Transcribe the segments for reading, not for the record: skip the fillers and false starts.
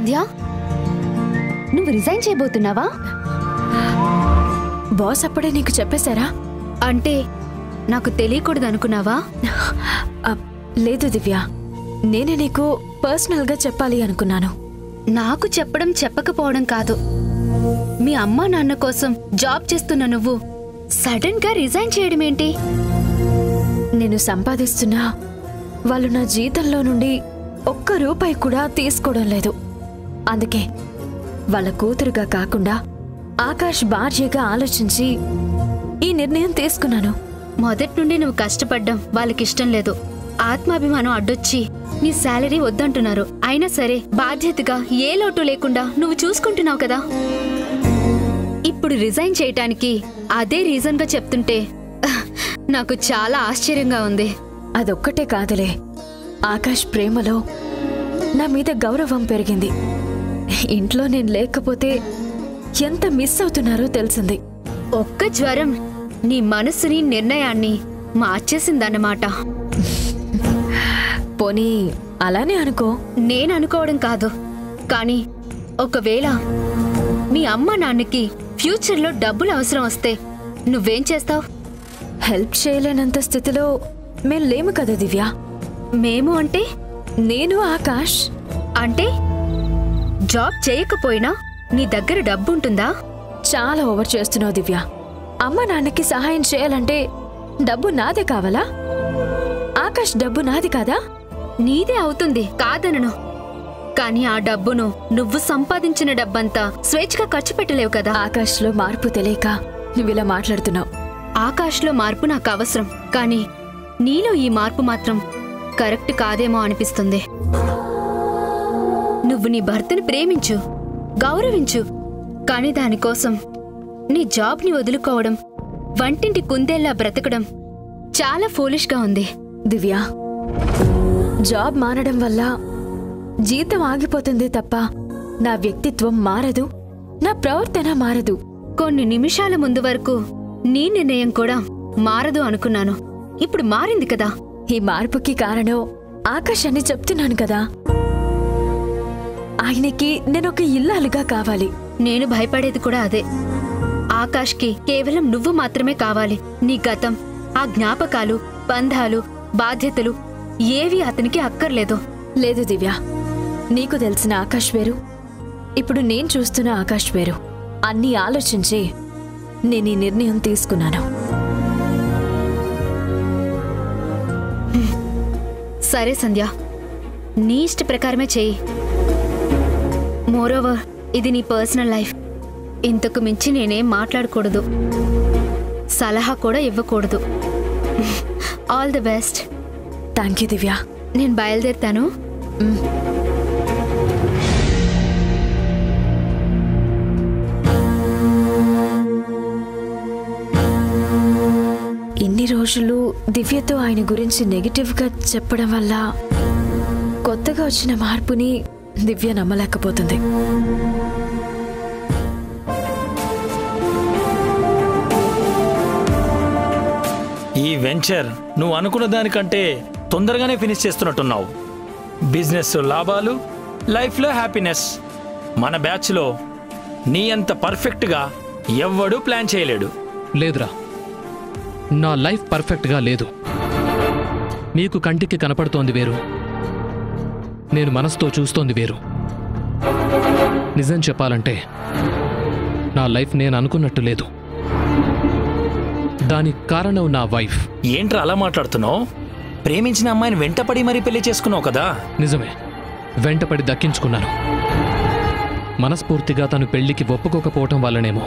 సంధ్య, నువ్వు resign చేయబోతున్నావా? Boss అప్పుడే నీకు చెప్పేశారా? అంటే నాకు తెలియకూడదు అనుకున్నావా? లేదు దివ్య, నేనే నీకు పర్సనల్గా చెప్పాలి అనుకున్నాను. నాకు చెప్పడం చెప్పకపోవడం కాదు, మీ అమ్మా నాన్న కోసం జాబ్ చేస్తున్న నువ్వు సడన్ గా రిజైన్ చేయడం ఏంటి? నేను సంపాదిస్తున్నా వాళ్ళు నా జీతంలో నుండి ఒక్క రూపాయి కూడా తీసుకోవడం లేదు. అందుకే వాళ్ళ కూతురుగా కాకుండా ఆకాష్ భార్యగా ఆలోచించి ఈ నిర్ణయం తీసుకున్నాను. మొదటి నుండి నువ్వు కష్టపడ్డం వాళ్ళకిష్టం లేదు. ఆత్మాభిమానం అడ్డొచ్చి నీ శాలరీ వద్దంటున్నారు. అయినా సరే బాధ్యతగా ఏ లోటు లేకుండా నువ్వు చూసుకుంటున్నావు కదా. ఇప్పుడు రిజైన్ చేయటానికి అదే రీజన్ గా చెప్తుంటే నాకు చాలా ఆశ్చర్యంగా ఉంది. అదొక్కటే కాదులే, ఆకాష్ ప్రేమలో నా మీద గౌరవం పెరిగింది. ఇంట్లో నేను లేకపోతే ఎంత మిస్ అవుతున్నారో తెలిసింది. ఒక్క జ్వరం నీ మనసుని నిర్ణయాన్ని మార్చేసిందన్నమాట. పోనీ అలానే అనుకో. నేననుకోవడం కాదు, కానీ ఒకవేళ మీ అమ్మ నాన్నకి ఫ్యూచర్లో డబ్బులు అవసరం వస్తే నువ్వేం చేస్తావు? హెల్ప్ చేయలేనంత స్థితిలో మేం లేము కదా దివ్య. మేము అంటే? నేను ఆకాష్. అంటే జాబ్ చేయకపోయినా నీ దగ్గర డబ్బుంటుందా? చాలా ఓవర్ చేస్తున్నావు దివ్య. అమ్మ నాన్నకి సహాయం చేయాలంటే డబ్బు నాదే కావాలా? ఆకాష్ డబ్బు నాది కాదా? నీదే అవుతుంది, కాదనను. కానీ ఆ డబ్బును నువ్వు సంపాదించిన డబ్బంతా స్వేచ్ఛగా ఖర్చు పెట్టలేవు కదా. ఆకాష్లో మార్పు తెలియక నువ్విలా మాట్లాడుతున్నావు. ఆకాష్లో మార్పు నాకు అవసరం, కానీ నీలో ఈ మార్పు మాత్రం కరెక్ట్ కాదేమో అనిపిస్తుంది. నువ్వు నీ భర్తను ప్రేమించు, గౌరవించు, కానీ దానికోసం నీ జాబ్ని వదులుకోవడం, వంటింటి కుందేల్లా బ్రతకడం చాలా ఫూలిష్గా ఉంది. దివ్య, జాబ్ మానడం వల్ల జీతం ఆగిపోతుంది తప్ప నా వ్యక్తిత్వం మారదు, నా ప్రవర్తన మారదు. కొన్ని నిమిషాల ముందు వరకు నీ నిర్ణయం కూడా మారదు అనుకున్నాను. ఇప్పుడు మారింది కదా. ఈ మార్పుకి కారణం ఆకాష్ అని చెప్తున్నాను కదా. ఆయనకి నేనొక ఇల్లాలుగా కావాలి. నేను భయపడేది కూడా అదే. ఆకాష్కి కేవలం నువ్వు మాత్రమే కావాలి. నీ గతం, ఆ జ్ఞాపకాలు, బంధాలు, బాధ్యతలు ఏవి అతనికి అక్కర్లేదు. లేదు దివ్య, నీకు తెలిసిన ఆకాష్ వేరు, ఇప్పుడు నేను చూస్తున్న ఆకాష్ వేరు. అన్నీ ఆలోచించి నేను ఈ నిర్ణయం తీసుకున్నాను. సరే సంధ్య, నీ ఇష్ట ప్రకారమే చెయ్యి. మోరోవర్, ఇది నీ పర్సనల్ లైఫ్. ఇంతకు మించి నేనేం మాట్లాడకూడదు, సలహా కూడా ఇవ్వకూడదు. All the best. Thank you Divya. నేను బయలుదేరుతాను. ఇన్ని రోజులు దివ్యతో ఆయన గురించి నెగిటివ్గా చెప్పడం వల్ల కొత్తగా వచ్చిన మార్పుని దివ్య నమ్మలేకపోతుంది. ఈ వెంచర్ నువ్వు అనుకున్న దానికంటే తొందరగానే ఫినిష్ చేస్తున్నట్టున్నావు. బిజినెస్ లాభాలు, లైఫ్లో హ్యాపీనెస్. మన బ్యాచ్లో నీ అంత పర్ఫెక్ట్గా ఎవ్వడూ ప్లాన్ చేయలేడు. లేదురా, నా లైఫ్ పర్ఫెక్ట్గా లేదు. మీకు కంటికి కనపడుతోంది వేరు, నేను మనసుతో చూస్తోంది వేరు. నిజం చెప్పాలంటే నా లైఫ్ నేను అనుకున్నట్టు లేదు. దానికి కారణం నా వైఫ్. ఏంట్రా అలా మాట్లాడుతున్నావు? ప్రేమించిన అమ్మాయిని వెంటపడి మరీ పెళ్లి చేసుకున్నావు కదా. నిజమే, వెంటపడి దక్కించుకున్నాను. మనస్ఫూర్తిగా తను పెళ్లికి ఒప్పుకోకపోవటం వల్లనేమో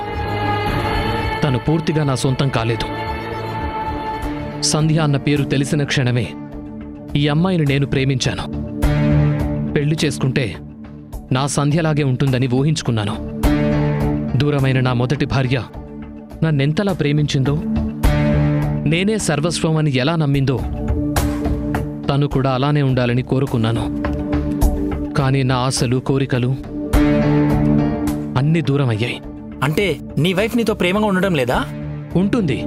తను పూర్తిగా నా సొంతం కాలేదు. సంధ్య అన్న పేరు తెలిసిన క్షణమే ఈ అమ్మాయిని నేను ప్రేమించాను. పెళ్లి చేసుకుంటే నా సంధ్యలాగే ఉంటుందని ఊహించుకున్నాను. దూరమైన నా మొదటి భార్య నన్నెంతలా ప్రేమించిందో, నేనే సర్వస్వం అని ఎలా నమ్మిందో తను కూడా అలానే ఉండాలని కోరుకున్నాను. కానీ నా ఆశలు, కోరికలు అన్నీ దూరం అయ్యాయి. అంటే నీ వైఫ్ నీతో ప్రేమగా ఉండడం లేదా? ఉంటుంది,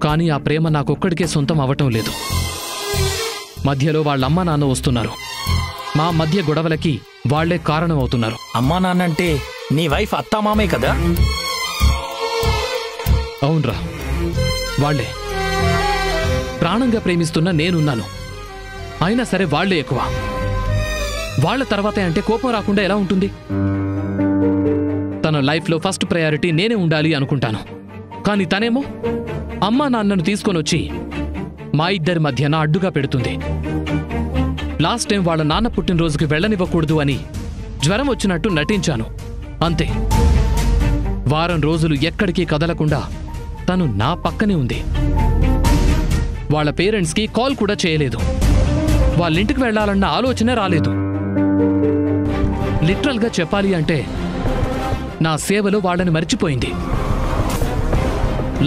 కానీ ఆ ప్రేమ నాకొక్కడికే సొంతం అవటం లేదు. మధ్యలో వాళ్ళమ్మ నాన్న వస్తున్నారు. మా మధ్య గొడవలకి వాళ్లే కారణం అవుతున్నారు. అమ్మా నాన్నంటే నీ వైఫ్ అత్తామామే కదా? అవునరా, వాళ్లే. ప్రాణంగా ప్రేమిస్తున్న నేనున్నాను, అయినా సరే వాళ్లే ఎక్కువ. వాళ్ల తర్వాతే అంటే కోపం రాకుండా ఎలా ఉంటుంది? తన లైఫ్లో ఫస్ట్ ప్రయారిటీ నేనే ఉండాలి అనుకుంటాను. కానీ తనేమో అమ్మా నాన్నను తీసుకొనొచ్చి మా ఇద్దరి మధ్యన అడ్డుగా పెడుతుంది. లాస్ట్ టైం వాళ్ళ నాన్న పుట్టినరోజుకి వెళ్ళనివ్వకూడదు అని జ్వరం వచ్చినట్టు నటించాను, అంతే. వారం రోజులు ఎక్కడికి కదలకుండా తను నా పక్కనే ఉంది. వాళ్ళ పేరెంట్స్కి కాల్ కూడా చేయలేదు. వాళ్ళింటికి వెళ్లాలన్న ఆలోచనే రాలేదు. లిటరల్గా చెప్పాలి అంటే నా సేవలో వాళ్ళని మర్చిపోయింది.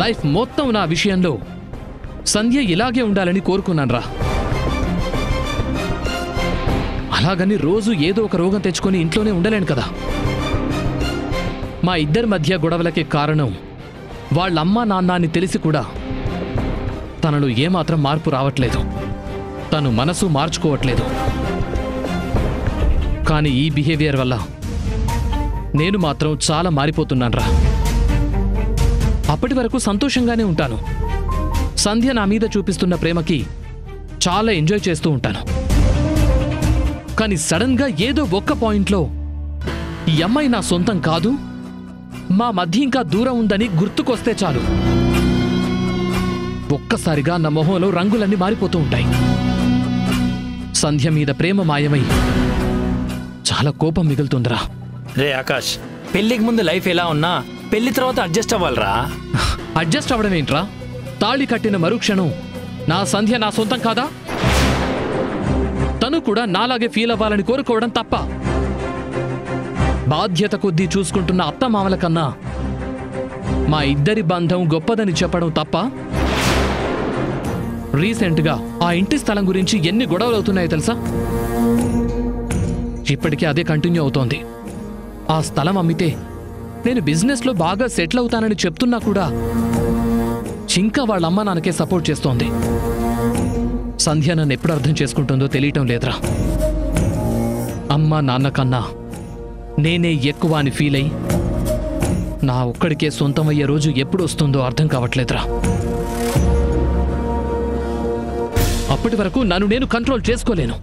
లైఫ్ మొత్తం నా విషయంలో సంధ్య ఇలాగే ఉండాలని కోరుకున్నాన్రా. అలాగని రోజు ఏదో ఒక రోగం తెచ్చుకొని ఇంట్లోనే ఉండలేను కదా. మా ఇద్దరి మధ్య గొడవలకి కారణం వాళ్ళమ్మా నాన్న అని తెలిసి కూడా తనలో ఏమాత్రం మార్పు రావట్లేదు. తను మనసు మార్చుకోవట్లేదు. కానీ ఈ బిహేవియర్ వల్ల నేను మాత్రం చాలా మారిపోతున్నాన్రా. అప్పటి వరకు సంతోషంగానే ఉంటాను. సంధ్య నా మీద చూపిస్తున్న ప్రేమకి చాలా ఎంజాయ్ చేస్తూ ఉంటాను. కానీ సడన్గా ఏదో ఒక్క పాయింట్లో ఈ అమ్మాయి నా సొంతం కాదు, మా మధ్య ఇంకా దూరం ఉందని గుర్తుకొస్తే చాలు, ఒక్కసారిగా నా మొహంలో రంగులన్నీ మారిపోతూ ఉంటాయి. సంధ్య మీద ప్రేమ మాయమై చాలా కోపం మిగులుతుందిరా. రే ఆకాష్, పెళ్లికి ముందు లైఫ్ ఎలా ఉన్నా పెళ్లి తర్వాత అడ్జస్ట్ అవ్వాలరా. అడ్జస్ట్ అవ్వడం ఏంట్రా? తాళి కట్టిన మరుక్షణం నా సంధ్య నా సొంతం కాదా? తను కూడా నాలాగే ఫీల్ అవ్వాలని కోరుకోవడం తప్ప? బాధ్యత కొద్దీ చూసుకుంటున్న అత్తమామల కన్నా మా ఇద్దరి బంధం గొప్పదని చెప్పడం తప్ప? రీసెంట్గా ఆ ఇంటి స్థలం గురించి ఎన్ని గొడవలు అవుతున్నాయో తెలుసా? ఇప్పటికీ అదే కంటిన్యూ అవుతోంది. ఆ స్థలం అమ్మితే నేను బిజినెస్లో బాగా సెటిల్ అవుతానని చెప్తున్నా కూడా ఇంకా వాళ్ళ అమ్మ నాన్నకే సపోర్ట్ చేస్తోంది. సంధ్య నన్ను ఎప్పుడు అర్థం చేసుకుంటుందో తెలియటం లేదురా. అమ్మ నాన్న కన్నా నేనే ఎక్కువ అని ఫీల్ అయ్యి నా ఒక్కడికే సొంతమయ్యే రోజు ఎప్పుడు వస్తుందో అర్థం కావట్లేదురా. అప్పటి వరకు నన్ను నేను కంట్రోల్ చేసుకోలేను.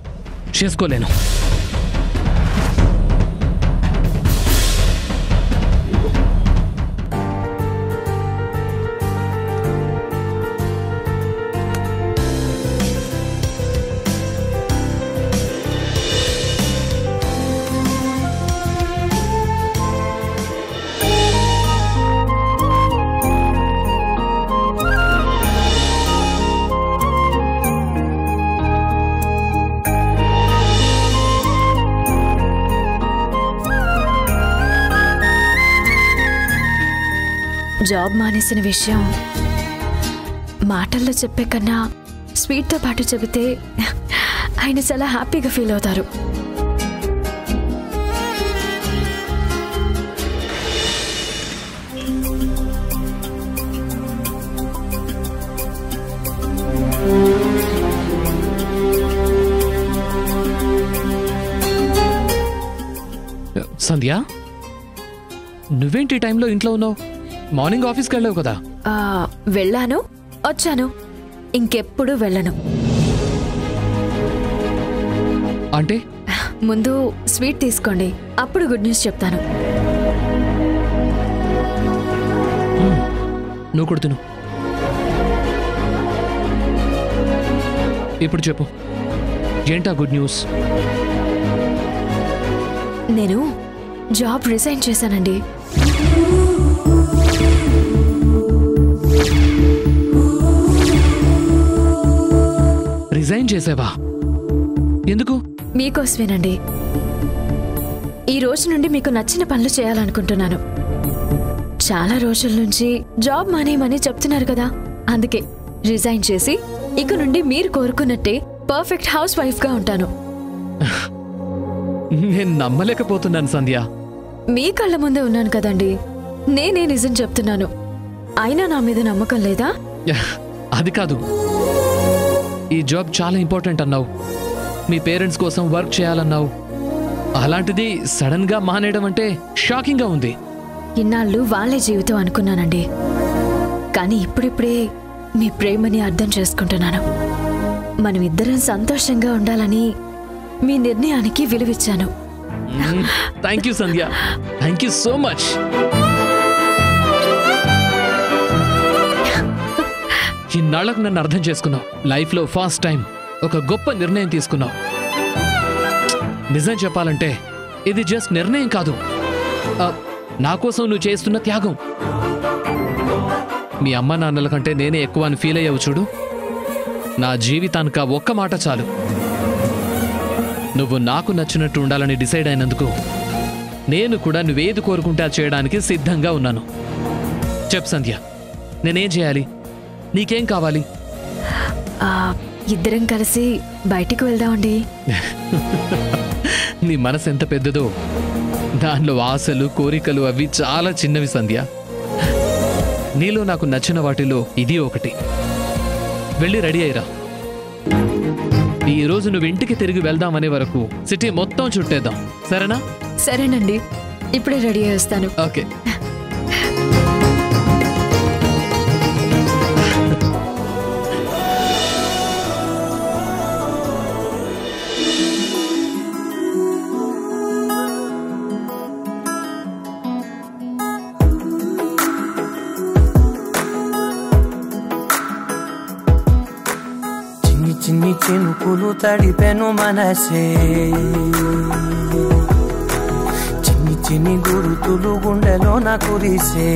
జాబ్ మానేసిన విషయం మాటల్లో చెప్పే కన్నా స్వీట్తో పాటు చెబితే ఆయన చాలా హ్యాపీగా ఫీల్ అవుతారు. సంధ్య, నువ్వేంటి టైంలో ఇంట్లో ఉన్నావు? మార్నింగ్ ఆఫీస్కి వెళ్ళావు కదా? వెళ్ళాను, వచ్చాను. ఇంకెప్పుడు వెళ్ళను. అంటే ముందు స్వీట్ తీసుకోండి, అప్పుడు గుడ్ న్యూస్ చెప్తాను. నువ్వు కూడా తిను. ఇప్పుడు చెప్పు, ఏంటా గుడ్ న్యూస్? నేను జాబ్ రిజైన్ చేశానండి. రిజైన్ చేసావా? ఎందుకు? మీకోసమేనండి. ఈ రోజు నుండి మీకు నచ్చిన పనులు చేయాలనుకుంటున్నాను. చాలా రోజుల నుంచి జాబ్ మానేయమని చెప్తున్నారు కదా, అందుకే రిజైన్ చేసి ఇక నుండి మీరు కోరుకున్నట్టే పర్ఫెక్ట్ హౌస్ వైఫ్గా ఉంటాను. నేను నమ్మలేకపోతున్నాను సంధ్య. మీ కళ్ళ ముందే ఉన్నాను కదండి, నేనే నిజం చెప్తున్నాను. అయినా నా మీద నమ్మకం లేదా? అది కాదు, ఈ జాబ్ చాలా ఇంపార్టెంట్ అన్నావు. మీ పేరెంట్స్ కోసం వర్క్ చేయాలన్నావు. అలాంటిది సడన్ గా మానేయడం అంటే షాకింగ్ గా ఉంది. ఇన్నాళ్ళు వాళ్ళే జీవితం అనుకున్నానండి, కానీ ఇప్పుడిప్పుడే మీ ప్రేమని అర్థం చేసుకుంటున్నాను. మనం ఇద్దరం సంతోషంగా ఉండాలని మీ నిర్ణయానికి విలువిచ్చాను. Thank you Sandhya, thank you so much. ఇన్నాళ్లకు నన్ను అర్థం చేసుకున్నావు. లైఫ్లో ఫస్ట్ టైం ఒక గొప్ప నిర్ణయం తీసుకున్నావు. నిజం చెప్పాలంటే ఇది జస్ట్ నిర్ణయం కాదు, నా కోసం నువ్వు చేస్తున్న త్యాగం. మీ అమ్మ నాన్నల కంటే నేనే ఎక్కువ అని ఫీల్ అయ్యావు చూడు. నా జీవితానికి ఆ ఒక్క మాట చాలు. నువ్వు నాకు నచ్చినట్టు ఉండాలని డిసైడ్ అయినందుకు నేను కూడా నువ్వేది కోరుకుంటే అది చేయడానికి సిద్ధంగా ఉన్నాను. చెప్పు సంధ్య, నేనేం చేయాలి? నీకేం కావాలి? ఇద్దరం కలిసి బయటికి వెళ్దామండి. నీ మనసు ఎంత పెద్దదో దానిలో ఆశలు కోరికలు అవి చాలా చిన్నవి సంధ్య. నీలో నాకు నచ్చిన వాటిలో ఇది ఒకటి. వెళ్ళి రెడీ అయ్యిరా. ఈ రోజు నువ్వు ఇంటికి తిరిగి వెళ్దామనే వరకు సిటీ మొత్తం చుట్టేద్దాం, సరేనా? సరేనండి, ఇప్పుడే రెడీ అయ్యి వస్తాను. ఓకే. చిన్ని చినుకులు తడిపెను మనసే, చిన్ని చిన్ని గురుతులు గుండెలో నా కురిసే,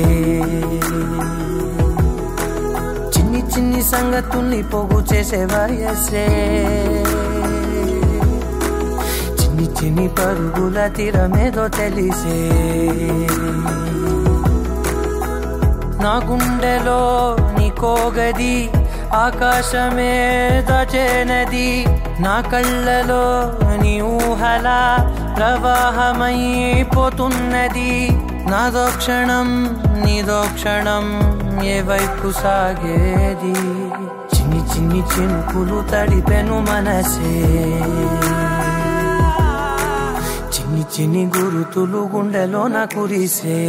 చిన్ని చిన్ని సంగతుల్ని పోగు చేసే వయసే, చిన్ని చిన్ని పరుగుల తీరమేదో తెలిసే, నా గుండెలో నీకోగది ఆకాశమే దాచేనది, నా కళ్ళలో నీ ఊహల ప్రవాహమైపోతున్నది, నాదో క్షణం నీదో క్షణం ఏ వైపు సాగేది, చిన్ని చిన్ని చినుకులు తడిపెను మనసే, చిన్ని చిన్ని గురుతులు గుండెలో నా కురిసే.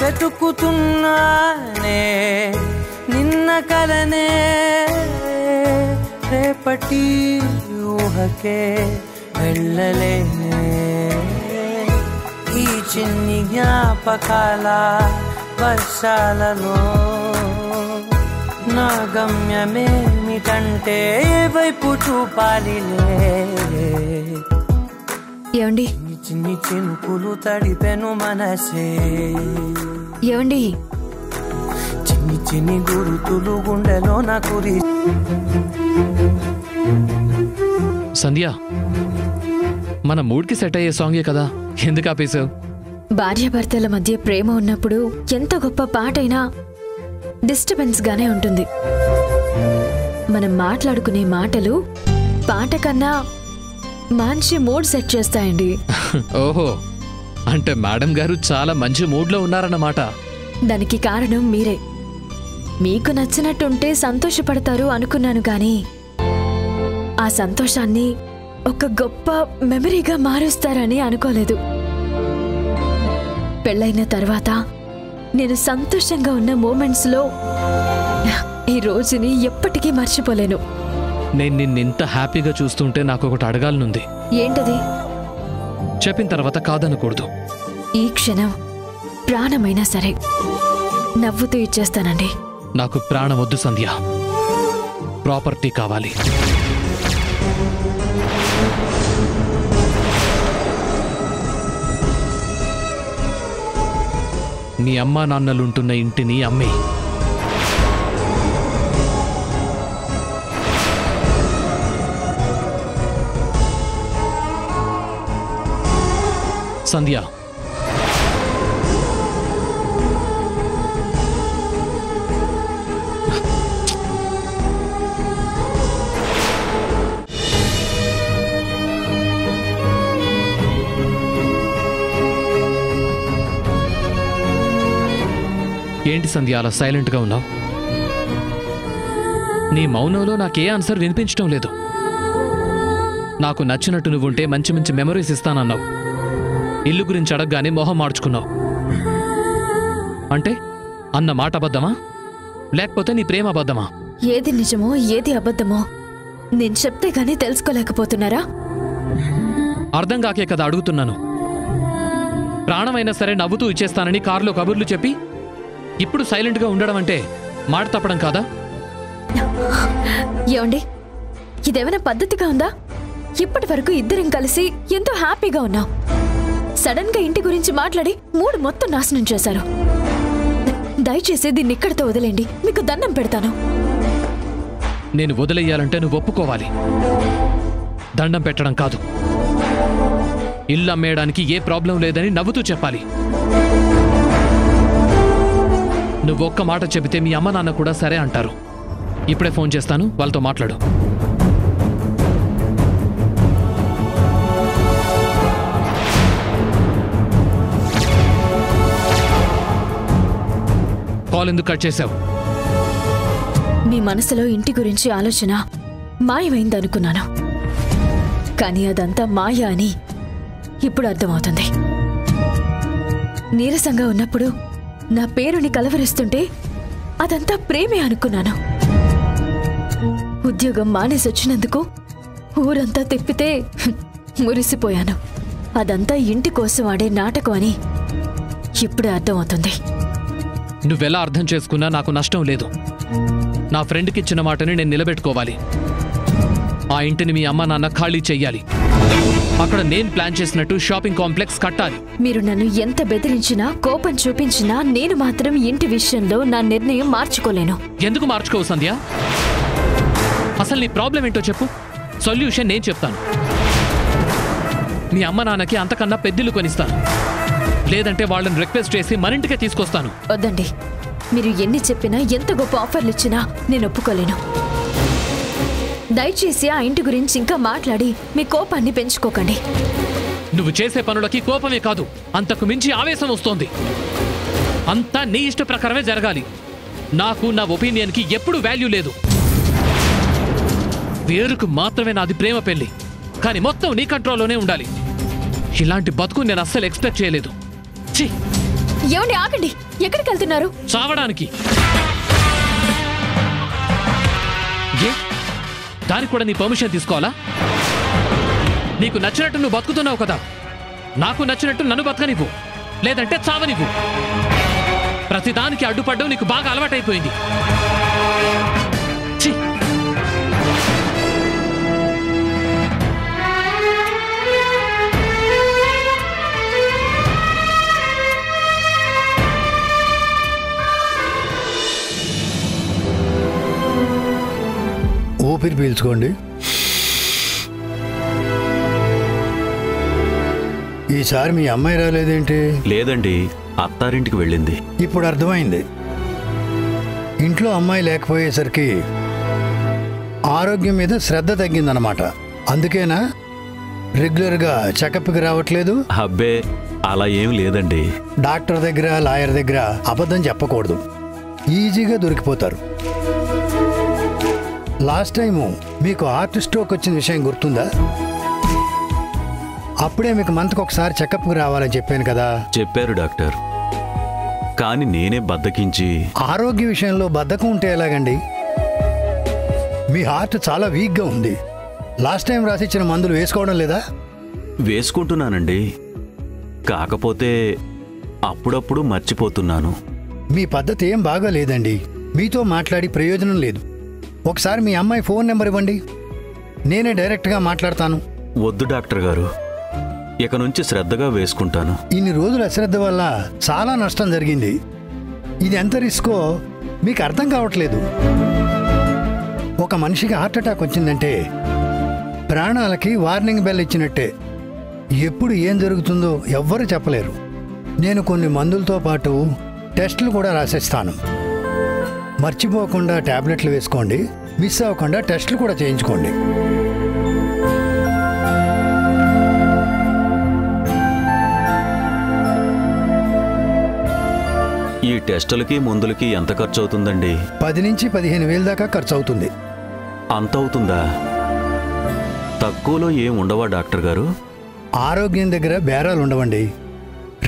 వెతుకుతున్నానే నిన్న కలనే, రేపటి ఊహకే వెళ్ళలేనే, ఈ చిన్ని జ్ఞాపకాల వర్షాలలో నా గమ్యమేమిటంటే వైపు చూపాలిలే. ఏమండి? చిన్ని చినుకులు తడిపెను మనసే, ఏమండి? చిన్ని చిన్ని గురుతులు గుండెలో నా కురి. సంధ్య, మన మూడ్కి సెట్ అయ్యే సాంగే కదా, ఎందుకు ఆపేశావు? భార్యాభర్తల మధ్య ప్రేమ ఉన్నప్పుడు ఎంత గొప్ప పాటైనా డిస్టర్బెన్స్ గానే ఉంటుంది. మనం మాట్లాడుకునే మాటలు పాట కన్నా మంచి మూడ్ సెట్ చేస్తాయండి. ఓహో, అంటే మేడం గారు చాలా మంచి మూడ్లో ఉన్నారన్నమాట. దానికి కారణం మీరే. మీకు నచ్చినట్టుంటే సంతోషపడతారు అనుకున్నాను, కానీ ఆ సంతోషాన్ని ఒక గొప్ప మెమరీగా మారుస్తారని అనుకోలేదు. పెళ్ళైన తర్వాత నేను సంతోషంగా ఉన్న మూమెంట్స్లో ఈ రోజుని ఎప్పటికీ మర్చిపోలేను. నేను నిన్నింత హ్యాపీగా చూస్తుంటే నాకు ఒకటి అడగాలనుంది. ఏంటది? చెప్పిన తర్వాత కాదనకూడదు. ఈ క్షణం ప్రాణమైనా సరే నవ్వుతూ ఇచ్చేస్తానండి. నాకు ప్రాణం వద్దు సంధ్య, ప్రాపర్టీ కావాలి. నీ అమ్మా నాన్నలుంటున్న ఇంటిని అమ్మే. సంధ్య, సంధ్య అలా సైలెంట్గా ఉన్నావు? నీ మౌనంలో నాకే ఆన్సర్ వినిపించడం లేదు. నాకు నచ్చినట్టు నువ్వుంటే మంచి మంచి మెమరీస్ ఇస్తానన్నావు. ఇల్లు గురించి అడగగానే మొహం మార్చుకున్నావు. అంటే అన్న మాట అబద్ధమా, లేకపోతే నీ ప్రేమ అబద్ధమా? ఏది నిజమో ఏది అబద్ధమో నేను చెప్తే గానీ తెలుసుకోలేకపోతున్నారా? అర్థం కాకే కదా అడుగుతున్నాను. ప్రాణమైనా సరే నవ్వుతూ ఇచ్చేస్తానని కారులో కబుర్లు చెప్పి ఇప్పుడు సైలెంట్గా ఉండడం అంటే మాట తప్పడం కాదా? ఏమండి, ఇదేమైనా పద్ధతిగా ఉందా? ఇప్పటి వరకు ఇద్దరం కలిసి ఎంతో హ్యాపీగా ఉన్నాం. సడన్ గా ఇంటి గురించి మాట్లాడి మూడు మొత్తం నాశనం చేశారు. దయచేసి దీన్ని ఇక్కడితో వదిలేండి, మీకు దండం పెడతాను. నేను వదిలేయాలంటే నువ్వు ఒప్పుకోవాలి, దండం పెట్టడం కాదు. ఇల్లు అమ్మేయడానికి ఏ ప్రాబ్లం లేదని నవ్వుతూ చెప్పాలి. నువ్వు ఒక్క మాట చెబితే మీ అమ్మ నాన్న కూడా సరే అంటారు. ఇప్పుడే ఫోన్ చేస్తాను, వాళ్ళతో మాట్లాడు. కాల్ ఎందుకు కట్ చేశావు? మీ మనసులో ఇంటి గురించి ఆలోచన మాయమైందనుకున్నాను, కానీ అదంతా మాయ అని ఇప్పుడు అర్థమవుతుంది. నీరసంగా ఉన్నప్పుడు నా పేరుని కలవరిస్తుంటే అదంతా ప్రేమే అనుకున్నాను. ఉద్యోగం మానేసొచ్చినందుకు ఊరంతా తిప్పితే మురిసిపోయాను. అదంతా ఇంటి కోసం ఆడే నాటకం అని ఇప్పుడే అర్థమవుతుంది. నువ్వెలా అర్థం చేసుకున్నా నాకు నష్టం లేదు. నా ఫ్రెండ్కి ఇచ్చిన మాటని నేను నిలబెట్టుకోవాలి. ఆ ఇంటిని మీ అమ్మ నాన్న ఖాళీ చెయ్యాలి. అక్కడ నేను ప్లాన్ చేసినట్టు షాపింగ్ కాంప్లెక్స్ కట్టాలి. మీరు నన్ను ఎంత బెదిరించినా కోపం చూపించినా నేను మాత్రం ఇంటి విషయంలో నా నిర్ణయం మార్చుకోలేను. ఎందుకు మార్చుకోవు సంధ్య? అసలు నీ ప్రాబ్లం ఏంటో చెప్పు, సొల్యూషన్ నేను చెప్తాను. మీ అమ్మ నాన్నకి అంతకన్నా పెద్దిల్లు కొనిస్తాను, లేదంటే వాళ్ళని రిక్వెస్ట్ చేసి మరింటికే తీసుకొస్తాను. వద్దండి, మీరు ఎన్ని చెప్పినా ఎంత గొప్ప ఆఫర్లు ఇచ్చినా నేను ఒప్పుకోలేను. దయచేసి ఆ ఇంటి గురించి ఇంకా మాట్లాడి మీ కోపాన్ని పెంచుకోకండి. నువ్వు చేసే పనులకి కోపమే కాదు, అంతకు మించి ఆవేశం వస్తోంది. అంతా నీ ఇష్ట ప్రకారమే జరగాలి. నాకు నా ఒపీనియన్కి ఎప్పుడు వాల్యూ లేదు. పేరుకు మాత్రమే నాది ప్రేమ పెళ్లి, కానీ మొత్తం నీ కంట్రోల్లోనే ఉండాలి. ఇలాంటి బతుకు నేను అస్సలు ఎక్స్పెక్ట్ చేయలేదు. ఛీ! ఏమండి, ఆగండి. ఎక్కడికి వెళ్తున్నారు? చావడానికి. ఏ దానికి కూడా నీ పర్మిషన్ తీసుకోవాలా? నీకు నచ్చినట్టు నువ్వు బతుకుతున్నావు కదా, నాకు నచ్చినట్టు నన్ను బతకనివ్వు, లేదంటే చావనివ్వు. ప్రతిదానికి అడ్డుపడ్డం నీకు బాగా అలవాటైపోయింది. ఛీ! ఊపిరి పీల్చుకోండి. ఈసారి మీ అమ్మాయి రాలేదేంటి? లేదండి, అత్తారింటికి వెళ్ళింది. ఇప్పుడు అర్థమైంది. ఇంట్లో అమ్మాయి లేకపోయేసరికి ఆరోగ్యం మీద శ్రద్ధ తగ్గిందన్నమాట. అందుకేనా రెగ్యులర్గా చెకప్కి రావట్లేదు? అబ్బే, అలా ఏం లేదండి. డాక్టర్ దగ్గర లాయర్ దగ్గర అబద్ధం చెప్పకూడదు, ఈజీగా దొరికిపోతారు. లాస్ట్ టైము మీకు హార్ట్ స్ట్రోక్ వచ్చిన విషయం గుర్తుందా? అప్పుడే మీకు మంత్కి ఒకసారి చెకప్కి రావాలని చెప్పాను కదా. చెప్పారు డాక్టర్, కానీ నేనే బద్దకించి. ఆరోగ్య విషయంలో బద్ధకం ఉంటే ఎలాగండి? మీ హార్ట్ చాలా వీక్గా ఉంది. లాస్ట్ టైం రాసిచ్చిన మందులు వేసుకోవడం లేదా? వేసుకుంటున్నానండి, కాకపోతే అప్పుడప్పుడు మర్చిపోతున్నాను. మీ పద్ధతి ఏం బాగా లేదండి. మీతో మాట్లాడి ప్రయోజనం లేదు. ఒకసారి మీ అమ్మాయి ఫోన్ నెంబర్ ఇవ్వండి, నేనే డైరెక్ట్గా మాట్లాడతాను. వద్దు డాక్టర్ గారు, ఇక నుంచి శ్రద్ధగా వేసుకుంటాను. ఇన్ని రోజుల అశ్రద్ధ వల్ల చాలా నష్టం జరిగింది. ఇది ఎంత రిస్కో మీకు అర్థం కావట్లేదు. ఒక మనిషికి హార్ట్ అటాక్ వచ్చిందంటే ప్రాణాలకి వార్నింగ్ బెల్ ఇచ్చినట్టే. ఎప్పుడు ఏం జరుగుతుందో ఎవ్వరూ చెప్పలేరు. నేను కొన్ని మందులతో పాటు టెస్టులు కూడా రాసేస్తాను. మర్చిపోకుండా టాబ్లెట్లు వేసుకోండి, మిస్ అవ్వకుండా టెస్టులు కూడా చేయించుకోండి. ఈ టెస్టులకి మందులకి ఎంత ఖర్చు అవుతుందండి? 10 నుంచి 15,000 దాకా ఖర్చు అవుతుంది. అంత అవుతుందా? తక్కువలో ఏం ఉండవా డాక్టర్ గారు? ఆరోగ్యం దగ్గర బేరాలు ఉండవండి.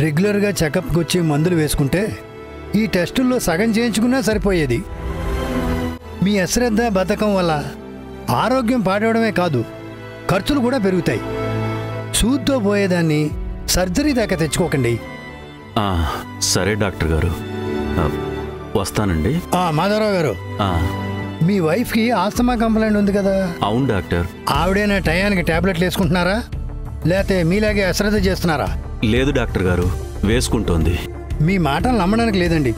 రెగ్యులర్గా చెకప్కి వచ్చి మందులు వేసుకుంటే ఈ టెస్టుల్లో సగం చేయించుకున్నా సరిపోయేది. మీ అశ్రద్ధ బద్ధకం వల్ల ఆరోగ్యం పాడవడమే కాదు, ఖర్చులు కూడా పెరుగుతాయి. సూద్తో పోయేదాన్ని సర్జరీ దాకా తెచ్చుకోకండి. సరే డాక్టర్ గారు, వస్తానండి. మాధవరావు గారు, మీ వైఫ్కి ఆస్తమా కంప్లైంట్ ఉంది కదా? అవును డాక్టర్. ఆవిడైనా టయానికి టాబ్లెట్లు వేసుకుంటున్నారా, లేకపోతే మీలాగే అశ్రద్ధ చేస్తున్నారా? లేదు డాక్టర్ గారు, వేసుకుంటోంది. మీ మాటలు నమ్మడానికి లేదండి.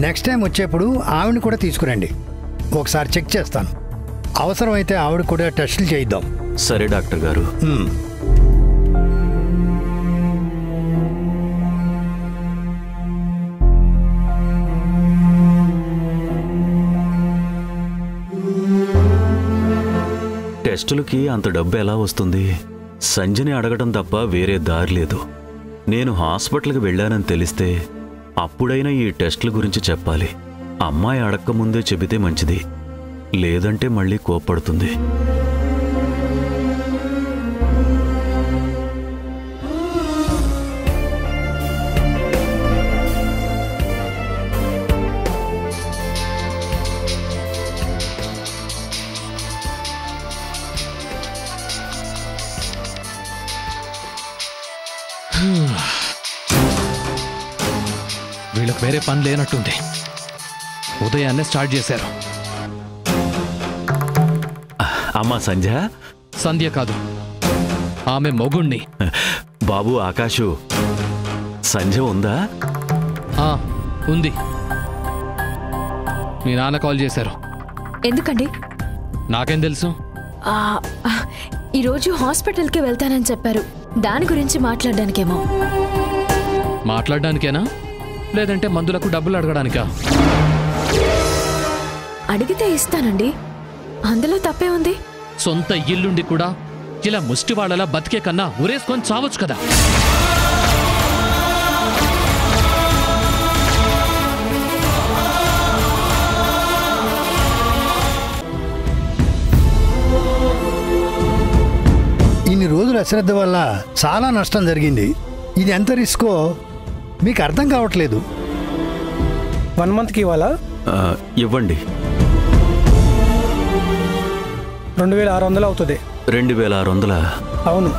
నెక్స్ట్ టైం వచ్చేప్పుడు ఆవిడని కూడా తీసుకురండి, ఒకసారి చెక్ చేస్తాను. అవసరమైతే ఆవిడ కూడా టెస్టులు చేయిద్దాం. సరే డాక్టర్ గారు. టెస్టులకి అంత డబ్బు ఎలా వస్తుంది? సంజని అడగటం తప్ప వేరే దారి లేదు. నేను హాస్పిటల్కి వెళ్ళానని తెలిస్తే అప్పుడైనా ఈ టెస్టుల గురించి చెప్పాలి. అమ్మాయి అడక్కముందే చెబితే మంచిది, లేదంటే మళ్ళీ కోప్పడుతుంది. వీళ్ళకి వేరే పని లేనట్టుంది. ఉదయాన్నే స్టార్ట్ చేశారు. అమ్మా సంధ్య. సంధ్య కాదు, ఆమె మొగుణ్ణి. బాబు ఆకాశు, సంధ్య ఉందా? ఉంది. మీ నాన్న కాల్ చేశారు. ఎందుకండి? నాకేం తెలుసు? ఈరోజు హాస్పిటల్కి వెళ్తానని చెప్పారు, దాని గురించి మాట్లాడడానికేమో. మాట్లాడడానికేనా, లేదంటే మందులకు డబ్బులు అడగడానికా? అడిగితే ఇస్తానండి, అందులో తప్పే ఉంది. సొంత ఇల్లుండి కూడా ఇలా ముష్టి వాళ్ళలా బతికే కన్నా ఉరేసుకొని చావచ్చు కదా. ఇన్ని రోజుల అశ్రద్ధ వల్ల చాలా నష్టం జరిగింది. ఇది ఎంత రిస్కో మీకు అర్థం కావట్లేదు. 1 మంత్కి ఇవ్వాలా? ఇవ్వండి. 2600 అవుతుంది. 2600? అవును.